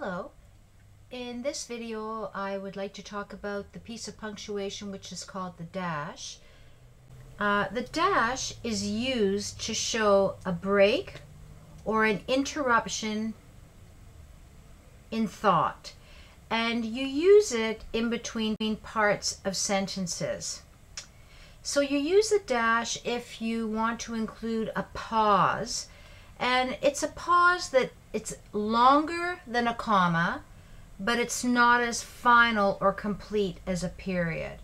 Hello. In this video I would like to talk about the piece of punctuation which is called the dash. The dash is used to show a break or an interruption in thought, and you use it in between parts of sentences. So you use the dash if you want to include a pause, and it's a pause that it's longer than a comma, but it's not as final or complete as a period.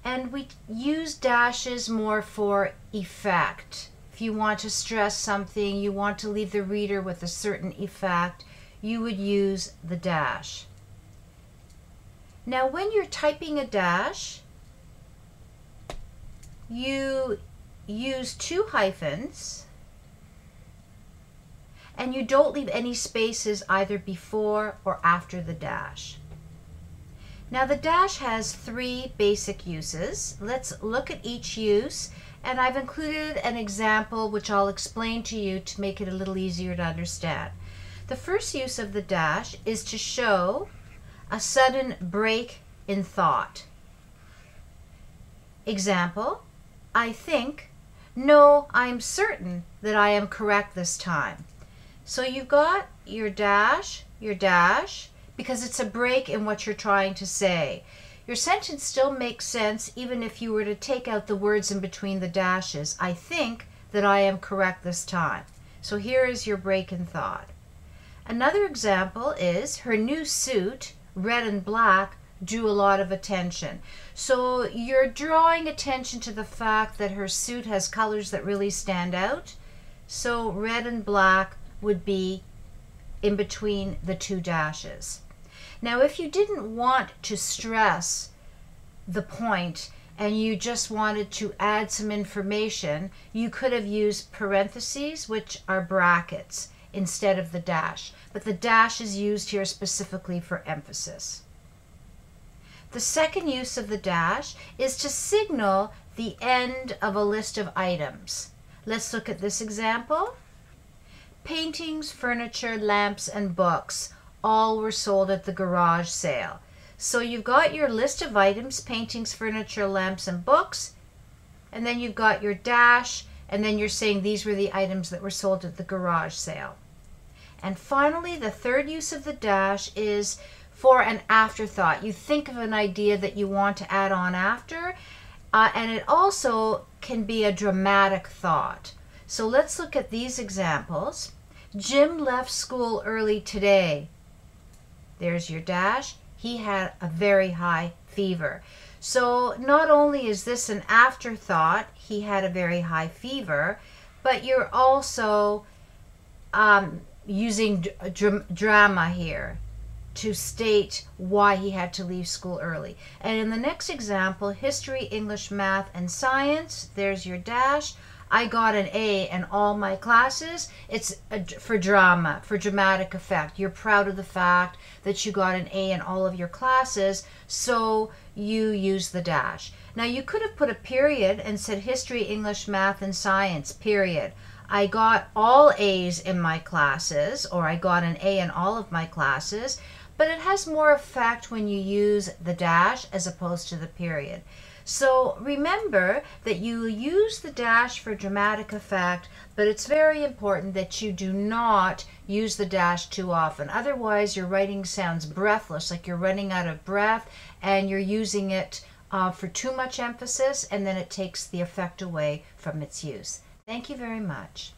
And we use dashes more for effect. If you want to stress something, you want to leave the reader with a certain effect, you would use the dash. Now when you're typing a dash, you use two hyphens, and you don't leave any spaces either before or after the dash. Now the dash has three basic uses. Let's look at each use, and I've included an example which I'll explain to you to make it a little easier to understand. The first use of the dash is to show a sudden break in thought. Example, I think, no, I'm certain that I am correct this time. So you've got your dash, because it's a break in what you're trying to say. Your sentence still makes sense even if you were to take out the words in between the dashes. I think that I am correct this time. So here is your break in thought. Another example is her new suit, red and black, drew a lot of attention. So you're drawing attention to the fact that her suit has colors that really stand out. So red and black would be in between the two dashes. Now if you didn't want to stress the point and you just wanted to add some information, you could have used parentheses, which are brackets, instead of the dash. But the dash is used here specifically for emphasis. The second use of the dash is to signal the end of a list of items. Let's look at this example. Paintings, furniture, lamps, and books all were sold at the garage sale. So you've got your list of items, paintings, furniture, lamps, and books, and then you've got your dash, and then you're saying these were the items that were sold at the garage sale. And finally, the third use of the dash is for an afterthought. You think of an idea that you want to add on after, and it also can be a dramatic thought. So let's look at these examples. Jim left school early today. There's your dash. He had a very high fever. So not only is this an afterthought, he had a very high fever, but you're also using drama here to state why he had to leave school early. And in the next example, history, English, math, and science, there's your dash. I got an A in all my classes. It's for drama, for dramatic effect. You're proud of the fact that you got an A in all of your classes, so you use the dash. Now you could have put a period and said history, English, math, and science, period. I got all A's in my classes, or I got an A in all of my classes, but it has more effect when you use the dash as opposed to the period. So remember that you use the dash for dramatic effect, but it's very important that you do not use the dash too often. Otherwise, your writing sounds breathless, like you're running out of breath, and you're using it for too much emphasis, and then it takes the effect away from its use. Thank you very much.